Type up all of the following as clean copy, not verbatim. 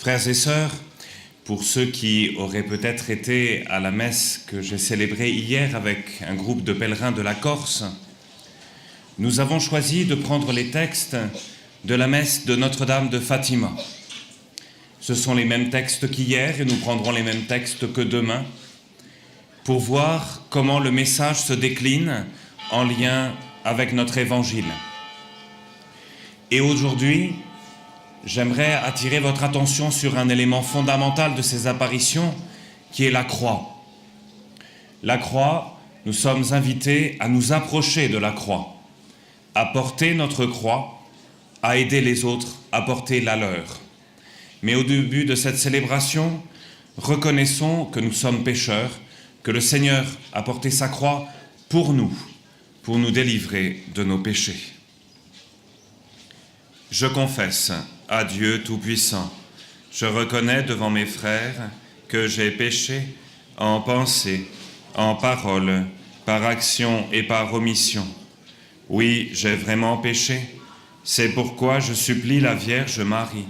Frères et sœurs, pour ceux qui auraient peut-être été à la messe que j'ai célébrée hier avec un groupe de pèlerins de la Corse, nous avons choisi de prendre les textes de la messe de Notre-Dame de Fatima. Ce sont les mêmes textes qu'hier et nous prendrons les mêmes textes que demain pour voir comment le message se décline en lien avec notre évangile. Et aujourd'hui, j'aimerais attirer votre attention sur un élément fondamental de ces apparitions qui est la croix. La croix, nous sommes invités à nous approcher de la croix, à porter notre croix, à aider les autres à porter la leur. Mais au début de cette célébration, reconnaissons que nous sommes pécheurs, que le Seigneur a porté sa croix pour nous délivrer de nos péchés. Je confesse à Dieu Tout-Puissant, je reconnais devant mes frères que j'ai péché en pensée, en parole, par action et par omission. Oui, j'ai vraiment péché. C'est pourquoi je supplie la Vierge Marie,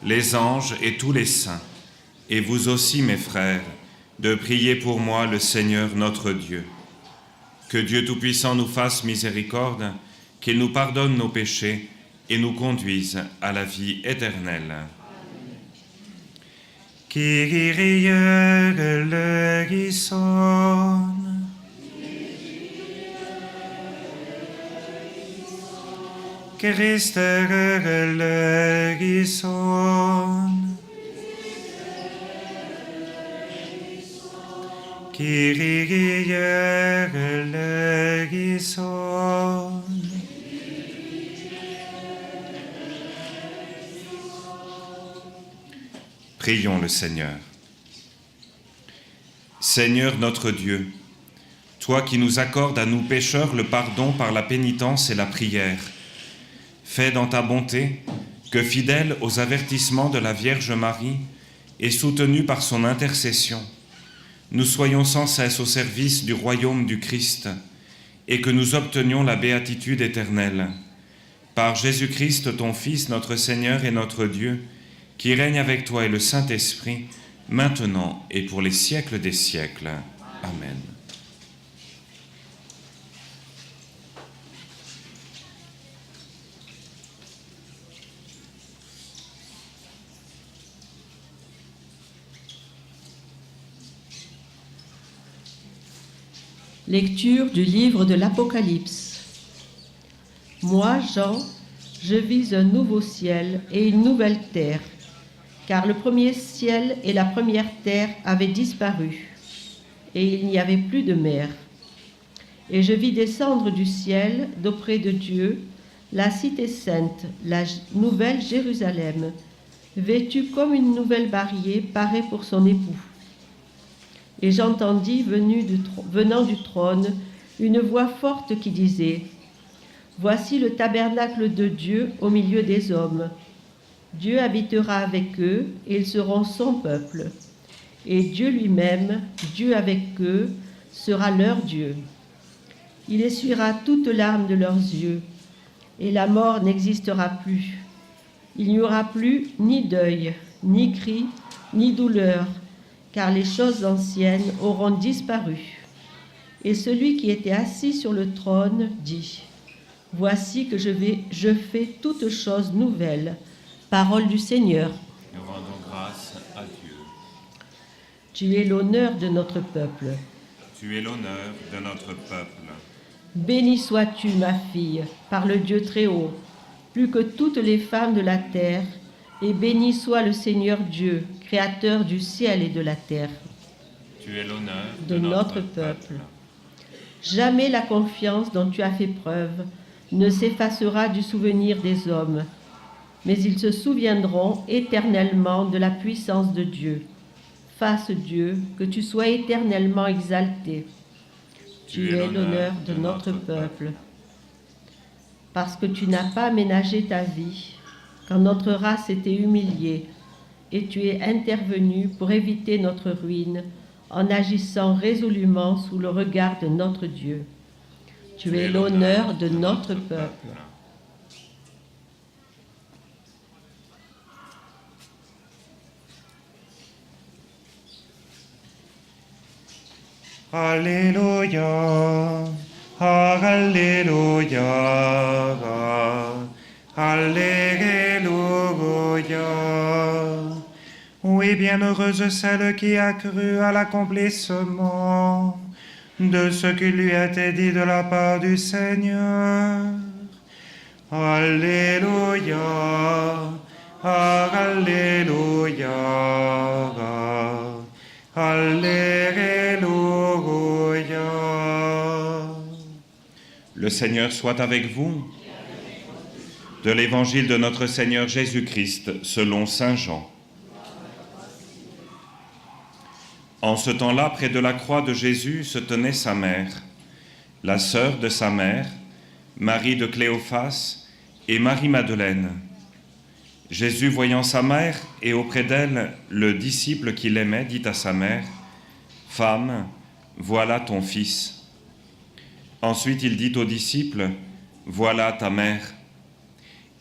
les anges et tous les saints, et vous aussi, mes frères, de prier pour moi le Seigneur notre Dieu. Que Dieu Tout-Puissant nous fasse miséricorde, qu'il nous pardonne nos péchés et nous conduise à la vie éternelle. Kyrie eleison. Christe eleison. Kyrie eleison. Prions le Seigneur. Seigneur notre Dieu, toi qui nous accordes à nous pécheurs le pardon par la pénitence et la prière, fais dans ta bonté que, fidèle aux avertissements de la Vierge Marie et soutenu par son intercession, nous soyons sans cesse au service du royaume du Christ et que nous obtenions la béatitude éternelle. Par Jésus-Christ, ton Fils, notre Seigneur et notre Dieu, qui règne avec toi et le Saint-Esprit, maintenant et pour les siècles des siècles. Amen. Lecture du livre de l'Apocalypse. Moi, Jean, je vis un nouveau ciel et une nouvelle terre, car le premier ciel et la première terre avaient disparu, et il n'y avait plus de mer. Et je vis descendre du ciel, d'auprès de Dieu, la cité sainte, la nouvelle Jérusalem, vêtue comme une nouvelle mariée parée pour son époux. Et j'entendis, venant du trône, une voix forte qui disait : Voici le tabernacle de Dieu au milieu des hommes. Dieu habitera avec eux, et ils seront son peuple. Et Dieu lui-même, Dieu avec eux, sera leur Dieu. Il essuiera toute larme de leurs yeux, et la mort n'existera plus. Il n'y aura plus ni deuil, ni cri, ni douleur, car les choses anciennes auront disparu. Et celui qui était assis sur le trône dit : Voici que je fais toutes choses nouvelles. Parole du Seigneur. Nous rendons grâce à Dieu. Tu es l'honneur de notre peuple. Tu es l'honneur de notre peuple. Béni sois-tu, ma fille, par le Dieu Très-Haut, plus que toutes les femmes de la terre, et béni soit le Seigneur Dieu, créateur du ciel et de la terre. Tu es l'honneur de notre peuple. Jamais la confiance dont tu as fait preuve ne s'effacera du souvenir des hommes, mais ils se souviendront éternellement de la puissance de Dieu. Fasse Dieu que tu sois éternellement exalté. Tu es l'honneur de notre peuple. Parce que tu n'as pas ménagé ta vie, quand notre race était humiliée, et tu es intervenu pour éviter notre ruine en agissant résolument sous le regard de notre Dieu. Tu es l'honneur de notre peuple. Alléluia, Alléluia, Alléluia. Oui, bienheureuse celle qui a cru à l'accomplissement de ce qui lui a été dit de la part du Seigneur. Alléluia, Alléluia, Alléluia. Le Seigneur soit avec vous. De l'Évangile de notre Seigneur Jésus-Christ selon saint Jean. En ce temps-là, près de la croix de Jésus se tenait sa mère, la sœur de sa mère, Marie de Cléophas et Marie-Madeleine. Jésus, voyant sa mère et auprès d'elle le disciple qu'il aimait, dit à sa mère, « Femme, voilà ton fils. » Ensuite, il dit au disciple, « Voilà ta mère. »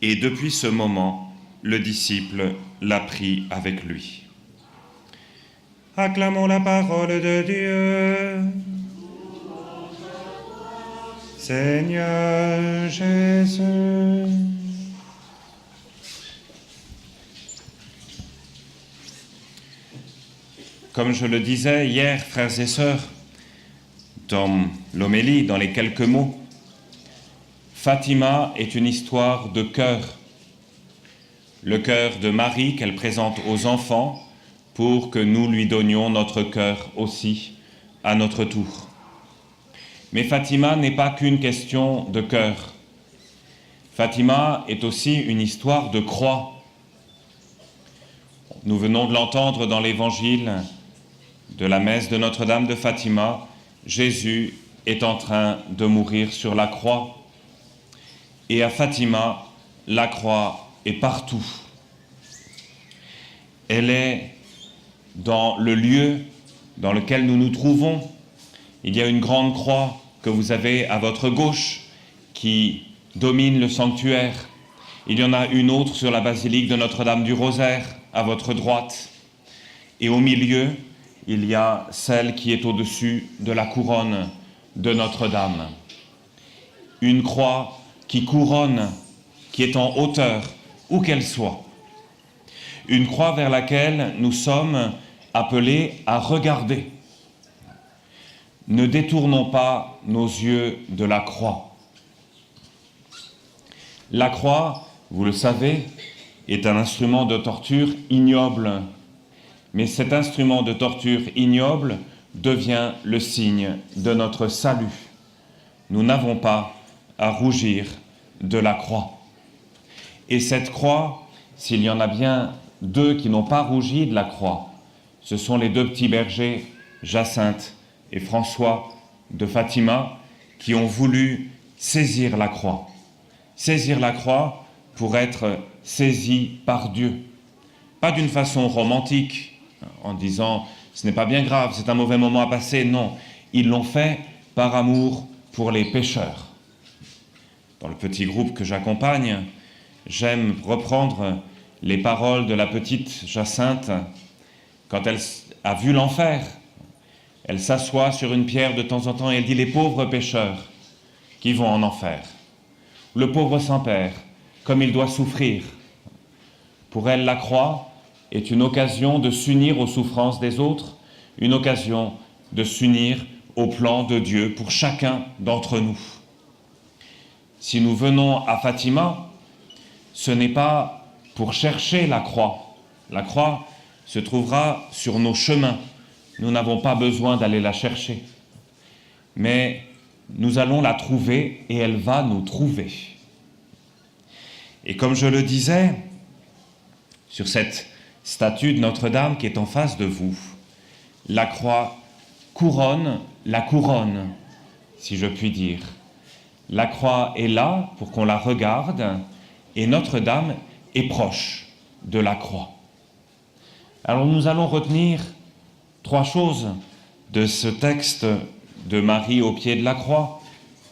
Et depuis ce moment, le disciple l'a pris avec lui. Acclamons la parole de Dieu. Seigneur Jésus. Comme je le disais hier, frères et sœurs, dans l'homélie, dans les quelques mots, Fatima est une histoire de cœur. Le cœur de Marie qu'elle présente aux enfants pour que nous lui donnions notre cœur aussi à notre tour. Mais Fatima n'est pas qu'une question de cœur. Fatima est aussi une histoire de croix. Nous venons de l'entendre dans l'évangile de la messe de Notre-Dame de Fatima. Jésus est en train de mourir sur la croix. Et à Fatima, la croix est partout. Elle est dans le lieu dans lequel nous nous trouvons. Il y a une grande croix que vous avez à votre gauche qui domine le sanctuaire. Il y en a une autre sur la basilique de Notre-Dame du Rosaire à votre droite. Et au milieu, il y a celle qui est au-dessus de la couronne de Notre-Dame. Une croix qui couronne, qui est en hauteur, où qu'elle soit. Une croix vers laquelle nous sommes appelés à regarder. Ne détournons pas nos yeux de la croix. La croix, vous le savez, est un instrument de torture ignoble. Mais cet instrument de torture ignoble devient le signe de notre salut. Nous n'avons pas à rougir de la croix. Et cette croix, s'il y en a bien deux qui n'ont pas rougi de la croix, ce sont les deux petits bergers, Jacinthe et François de Fatima, qui ont voulu saisir la croix. Saisir la croix pour être saisis par Dieu. Pas d'une façon romantique, en disant « ce n'est pas bien grave, c'est un mauvais moment à passer ». Non, ils l'ont fait par amour pour les pécheurs. Dans le petit groupe que j'accompagne, j'aime reprendre les paroles de la petite Jacinthe quand elle a vu l'enfer. Elle s'assoit sur une pierre de temps en temps et elle dit « les pauvres pécheurs qui vont en enfer. Le pauvre Saint-Père, comme il doit souffrir. » Pour elle, la croix est une occasion de s'unir aux souffrances des autres, une occasion de s'unir au plan de Dieu pour chacun d'entre nous. Si nous venons à Fatima, ce n'est pas pour chercher la croix. La croix se trouvera sur nos chemins. Nous n'avons pas besoin d'aller la chercher. Mais nous allons la trouver et elle va nous trouver. Et comme je le disais, sur cette statue de Notre-Dame qui est en face de vous, la croix couronne la couronne, si je puis dire. La croix est là pour qu'on la regarde et Notre-Dame est proche de la croix. Alors nous allons retenir 3 choses de ce texte de Marie au pied de la croix,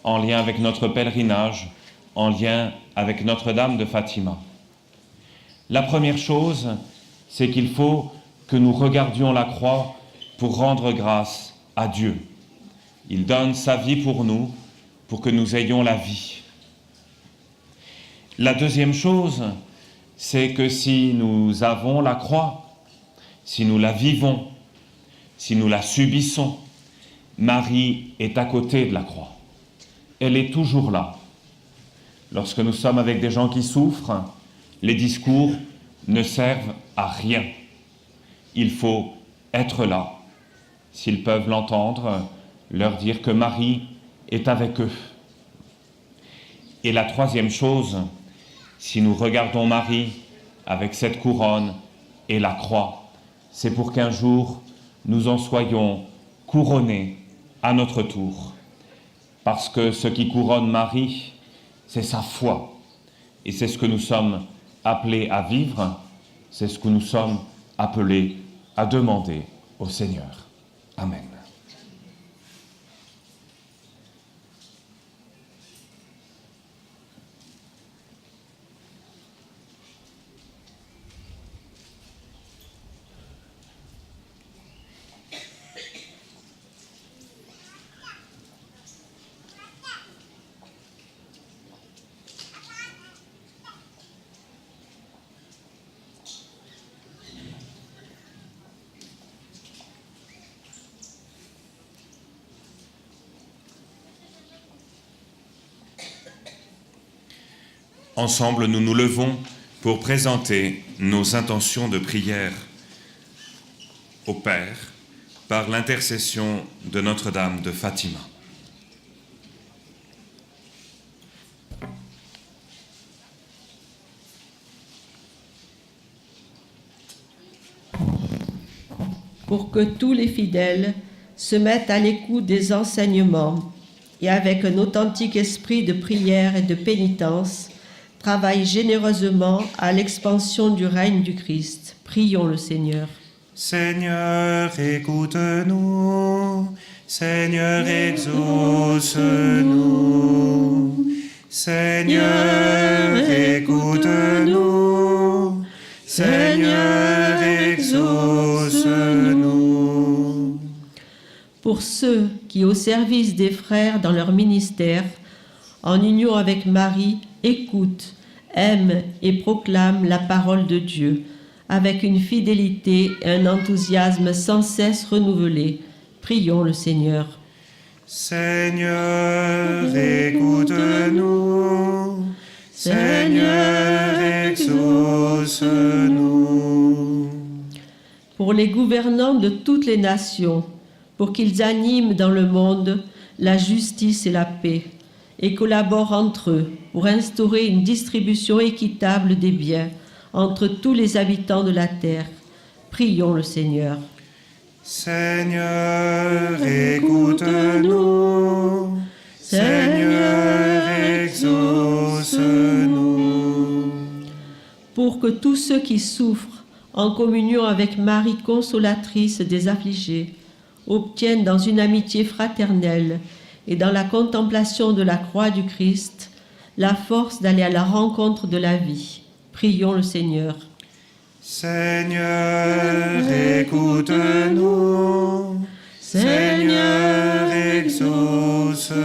en lien avec notre pèlerinage, en lien avec Notre-Dame de Fatima. La première chose, c'est qu'il faut que nous regardions la croix pour rendre grâce à Dieu. Il donne sa vie pour nous, pour que nous ayons la vie. La deuxième chose, c'est que si nous avons la croix, si nous la vivons, si nous la subissons, Marie est à côté de la croix. Elle est toujours là. Lorsque nous sommes avec des gens qui souffrent, les discours ne servent à rien. Il faut être là. S'ils peuvent l'entendre, leur dire que Marie est avec eux. Et la troisième chose, si nous regardons Marie avec cette couronne et la croix, c'est pour qu'un jour nous en soyons couronnés à notre tour. Parce que ce qui couronne Marie, c'est sa foi. Et c'est ce que nous sommes appelés à vivre, c'est ce que nous sommes appelés à demander au Seigneur. Amen. Ensemble, nous nous levons pour présenter nos intentions de prière au Père par l'intercession de Notre-Dame de Fatima. Pour que tous les fidèles se mettent à l'écoute des enseignements et avec un authentique esprit de prière et de pénitence, travaillent généreusement à l'expansion du règne du Christ. Prions le Seigneur. Seigneur, écoute-nous. Seigneur, exauce-nous. Seigneur, écoute-nous. Seigneur, exauce-nous. Pour ceux qui, au service des frères dans leur ministère, en union avec Marie, écoutent, aiment et proclament la parole de Dieu, avec une fidélité et un enthousiasme sans cesse renouvelés. Prions le Seigneur. Seigneur, écoute-nous. Seigneur, exauce-nous. Pour les gouvernants de toutes les nations, pour qu'ils animent dans le monde la justice et la paix, et collaborent entre eux pour instaurer une distribution équitable des biens entre tous les habitants de la terre. Prions le Seigneur. Seigneur, écoute-nous. Seigneur, exauce-nous. Pour que tous ceux qui souffrent, en communion avec Marie consolatrice des affligés, obtiennent dans une amitié fraternelle et dans la contemplation de la croix du Christ, la force d'aller à la rencontre de la vie. Prions le Seigneur. Seigneur, écoute-nous. Seigneur, exauce-nous.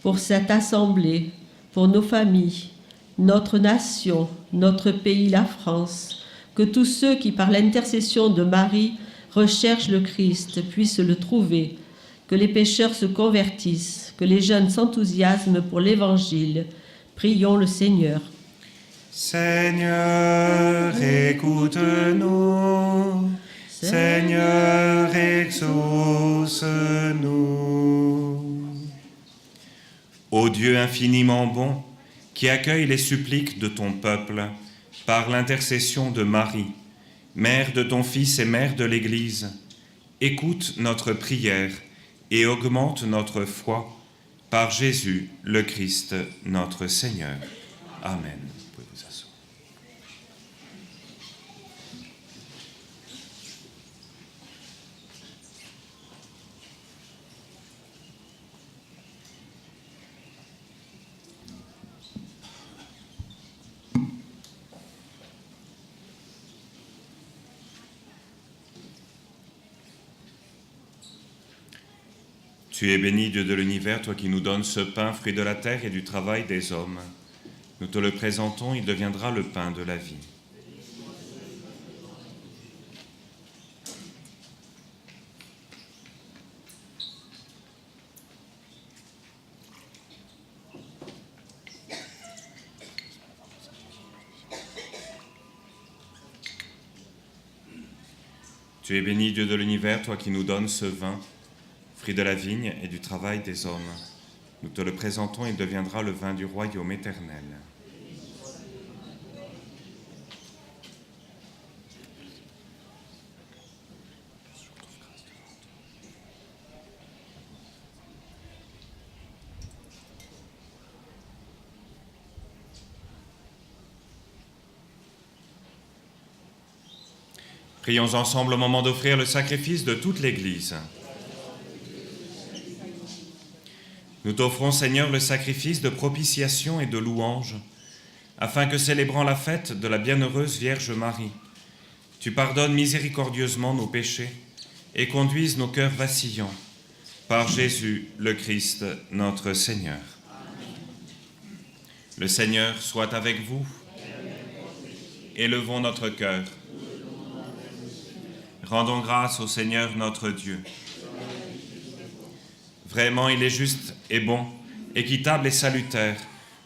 Pour cette assemblée, pour nos familles, notre nation, notre pays, la France, que tous ceux qui, par l'intercession de Marie, recherchent le Christ puissent le trouver, que les pécheurs se convertissent, que les jeunes s'enthousiasment pour l'Évangile. Prions le Seigneur. Seigneur, écoute-nous. Seigneur, exauce-nous. Ô Dieu infiniment bon, qui accueille les suppliques de ton peuple par l'intercession de Marie, Mère de ton Fils et Mère de l'Église, écoute notre prière et augmente notre foi par Jésus le Christ, notre Seigneur. Amen. Vous pouvez vous asseoir. Tu es béni, Dieu de l'univers, toi qui nous donnes ce pain, fruit de la terre et du travail des hommes. Nous te le présentons, il deviendra le pain de la vie. Tu es béni, Dieu de l'univers, toi qui nous donnes ce vin, fruit de la vigne et du travail des hommes. Nous te le présentons, il deviendra le vin du royaume éternel. Prions ensemble au moment d'offrir le sacrifice de toute l'Église. Nous t'offrons, Seigneur, le sacrifice de propitiation et de louange, afin que, célébrant la fête de la bienheureuse Vierge Marie, tu pardonnes miséricordieusement nos péchés et conduises nos cœurs vacillants, par Jésus le Christ, notre Seigneur. Le Seigneur soit avec vous. Élevons notre cœur. Rendons grâce au Seigneur notre Dieu. Vraiment, il est juste et bon, équitable et salutaire,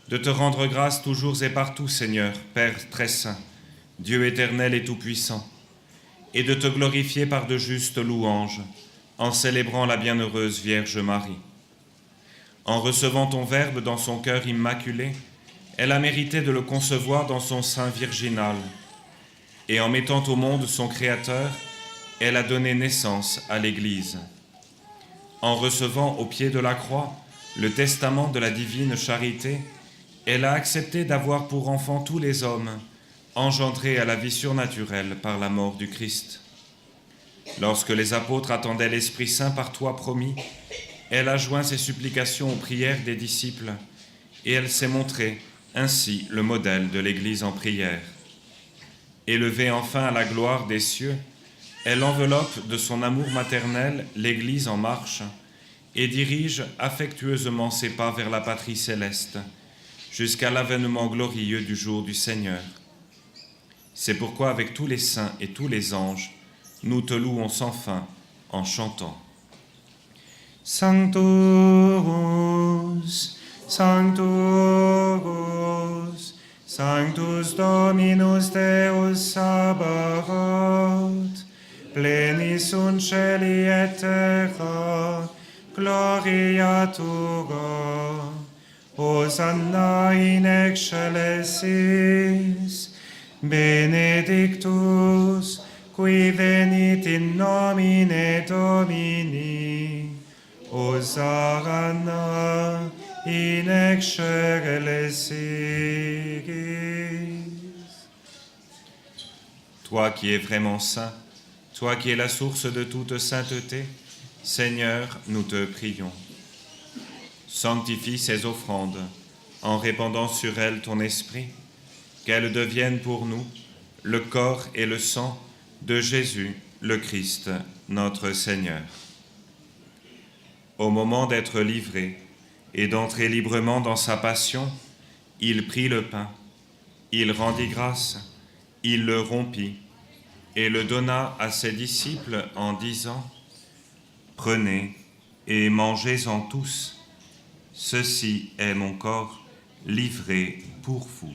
de te rendre grâce toujours et partout, Seigneur, Père très saint, Dieu éternel et tout-puissant, et de te glorifier par de justes louanges, en célébrant la bienheureuse Vierge Marie. En recevant ton Verbe dans son cœur immaculé, elle a mérité de le concevoir dans son sein virginal, et en mettant au monde son Créateur, elle a donné naissance à l'Église. En recevant au pied de la croix le testament de la divine charité, elle a accepté d'avoir pour enfants tous les hommes, engendrés à la vie surnaturelle par la mort du Christ. Lorsque les apôtres attendaient l'Esprit Saint par toi promis, elle a joint ses supplications aux prières des disciples, et elle s'est montrée ainsi le modèle de l'Église en prière. Élevée enfin à la gloire des cieux, elle enveloppe de son amour maternel l'Église en marche et dirige affectueusement ses pas vers la patrie céleste, jusqu'à l'avènement glorieux du jour du Seigneur. C'est pourquoi avec tous les saints et tous les anges, nous te louons sans fin en chantant. Sanctus, Sanctus, Sanctus Dominus Deus Sabaoth, plenis sunt celi et terra, gloria tua. Hosanna in excelsis, benedictus, qui venit in nomine Domini. Hosanna in excelsis. Toi qui es vraiment saint, toi qui es la source de toute sainteté, Seigneur, nous te prions. Sanctifie ces offrandes en répandant sur elles ton esprit, qu'elles deviennent pour nous le corps et le sang de Jésus, le Christ, notre Seigneur. Au moment d'être livré et d'entrer librement dans sa passion, il prit le pain, il rendit grâce, il le rompit et le donna à ses disciples en disant : « Prenez et mangez-en tous, ceci est mon corps livré pour vous. »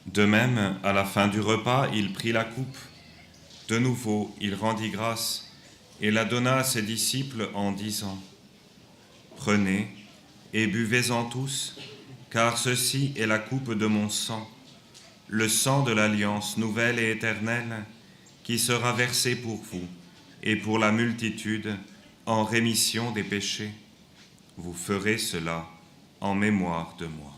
De même, à la fin du repas, il prit la coupe. De nouveau, il rendit grâce et la donna à ses disciples en disant : « Prenez et buvez-en tous, car ceci est la coupe de mon sang, le sang de l'alliance nouvelle et éternelle, qui sera versé pour vous et pour la multitude en rémission des péchés. Vous ferez cela en mémoire de moi. »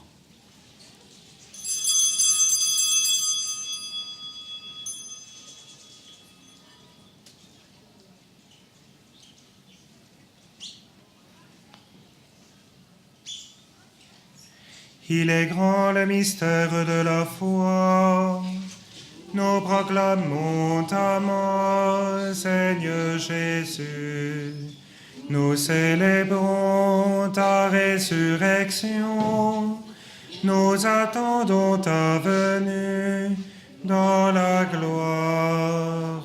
Il est grand le mystère de la foi. Nous proclamons ta mort, Seigneur Jésus. Nous célébrons ta résurrection. Nous attendons ta venue dans la gloire.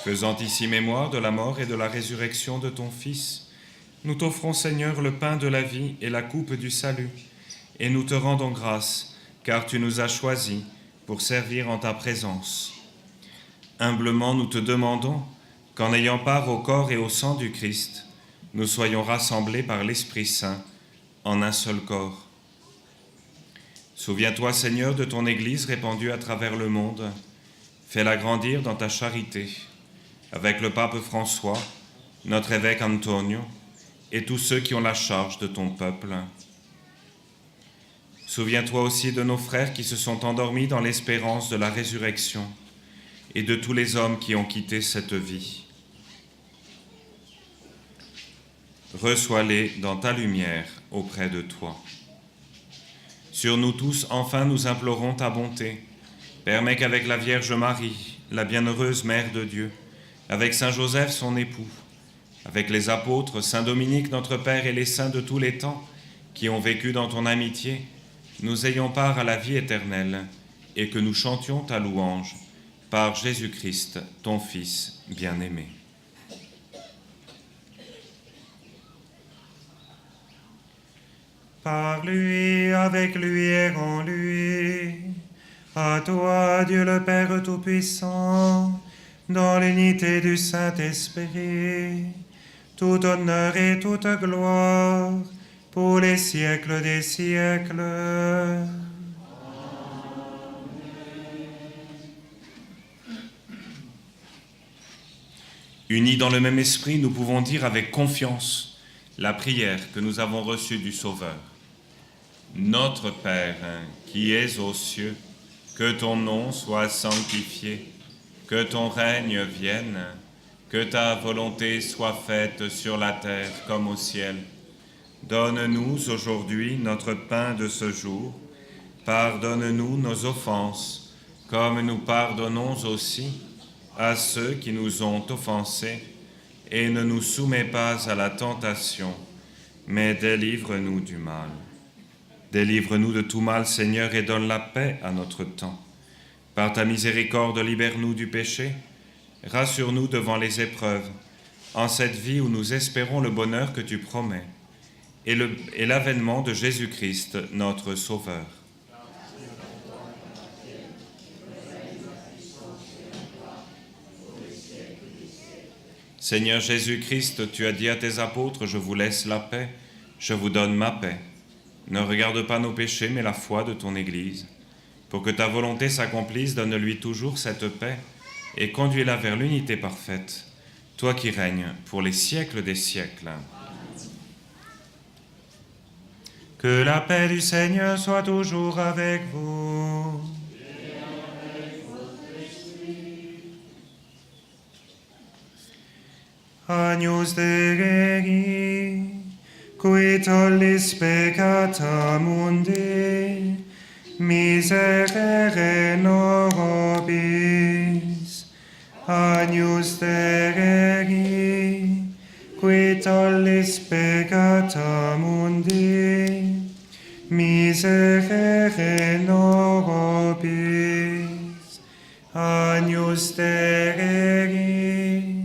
Faisant ici mémoire de la mort et de la résurrection de ton Fils, nous t'offrons, Seigneur, le pain de la vie et la coupe du salut, et nous te rendons grâce, car tu nous as choisis pour servir en ta présence. Humblement, nous te demandons qu'en ayant part au corps et au sang du Christ, nous soyons rassemblés par l'Esprit Saint en un seul corps. Souviens-toi, Seigneur, de ton Église répandue à travers le monde. Fais-la grandir dans ta charité, avec le pape François, notre évêque Antonio, et tous ceux qui ont la charge de ton peuple. Souviens-toi aussi de nos frères qui se sont endormis dans l'espérance de la résurrection et de tous les hommes qui ont quitté cette vie. Reçois-les dans ta lumière auprès de toi. Sur nous tous, enfin, nous implorons ta bonté. Permets qu'avec la Vierge Marie, la bienheureuse Mère de Dieu, avec Saint Joseph, son époux, avec les apôtres, Saint Dominique, notre Père, et les saints de tous les temps qui ont vécu dans ton amitié, nous ayons part à la vie éternelle et que nous chantions ta louange par Jésus-Christ, ton Fils bien-aimé. Par lui, avec lui et en lui, à toi, Dieu le Père Tout-Puissant, dans l'unité du Saint-Esprit, tout honneur et toute gloire pour les siècles des siècles. Unis dans le même esprit, nous pouvons dire avec confiance la prière que nous avons reçue du Sauveur. Notre Père, qui es aux cieux, que ton nom soit sanctifié, que ton règne vienne, que ta volonté soit faite sur la terre comme au ciel. Donne-nous aujourd'hui notre pain de ce jour. Pardonne-nous nos offenses, comme nous pardonnons aussi à ceux qui nous ont offensés. Et ne nous soumets pas à la tentation, mais délivre-nous du mal. Délivre-nous de tout mal, Seigneur, et donne la paix à notre temps. Par ta miséricorde, libère-nous du péché. Rassure-nous devant les épreuves, en cette vie où nous espérons le bonheur que tu promets, et l'avènement de Jésus-Christ, notre Sauveur. Seigneur Jésus-Christ, tu as dit à tes apôtres, je vous laisse la paix, je vous donne ma paix. Ne regarde pas nos péchés, mais la foi de ton Église. Pour que ta volonté s'accomplisse, donne-lui toujours cette paix et conduis-la vers l'unité parfaite, toi qui règnes pour les siècles des siècles. Que la paix du Seigneur soit toujours avec vous. Agnus Dei, qui tollis peccata mundi, miserere nobis. Agnus Dei, qui tollis peccata mundi, miserere nobis. Agnus Dei,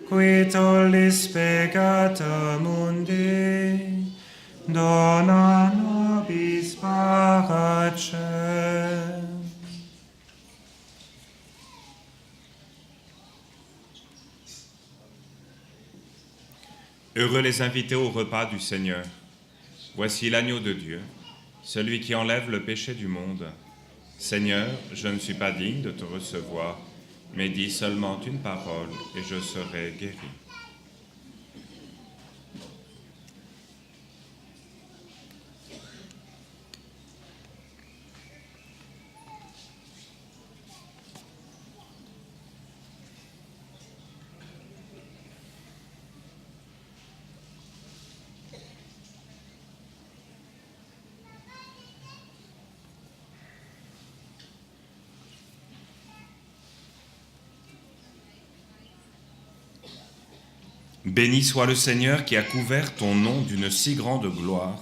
qui tollis peccata mundi, dona nobis pacem. Heureux les invités au repas du Seigneur. Voici l'agneau de Dieu, celui qui enlève le péché du monde. Seigneur, je ne suis pas digne de te recevoir, mais dis seulement une parole et je serai guéri. Béni soit le Seigneur qui a couvert ton nom d'une si grande gloire.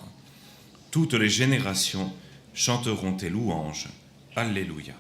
Toutes les générations chanteront tes louanges. Alléluia.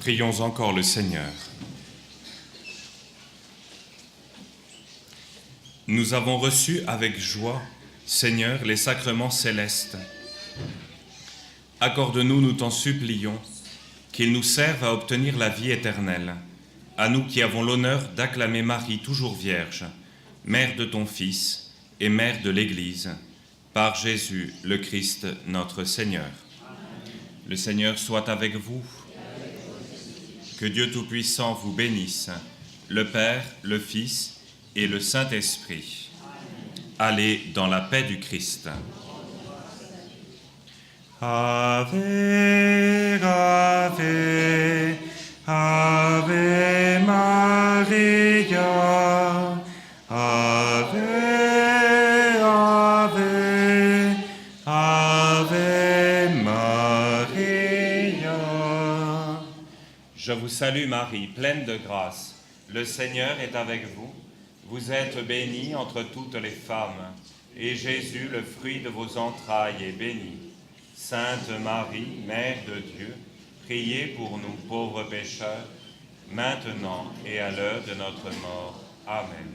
Prions encore le Seigneur. Nous avons reçu avec joie, Seigneur, les sacrements célestes. Accorde-nous, nous t'en supplions, qu'ils nous servent à obtenir la vie éternelle, à nous qui avons l'honneur d'acclamer Marie, toujours vierge, mère de ton Fils et mère de l'Église, par Jésus le Christ, notre Seigneur. Le Seigneur soit avec vous. Que Dieu Tout-Puissant vous bénisse, le Père, le Fils et le Saint-Esprit. Allez dans la paix du Christ. Ave, Ave, Ave Maria, Ave, Ave, Ave Maria. Je vous salue Marie, pleine de grâce. Le Seigneur est avec vous. Vous êtes bénie entre toutes les femmes, et Jésus, le fruit de vos entrailles, est béni. Sainte Marie, Mère de Dieu, priez pour nous pauvres pécheurs, maintenant et à l'heure de notre mort. Amen.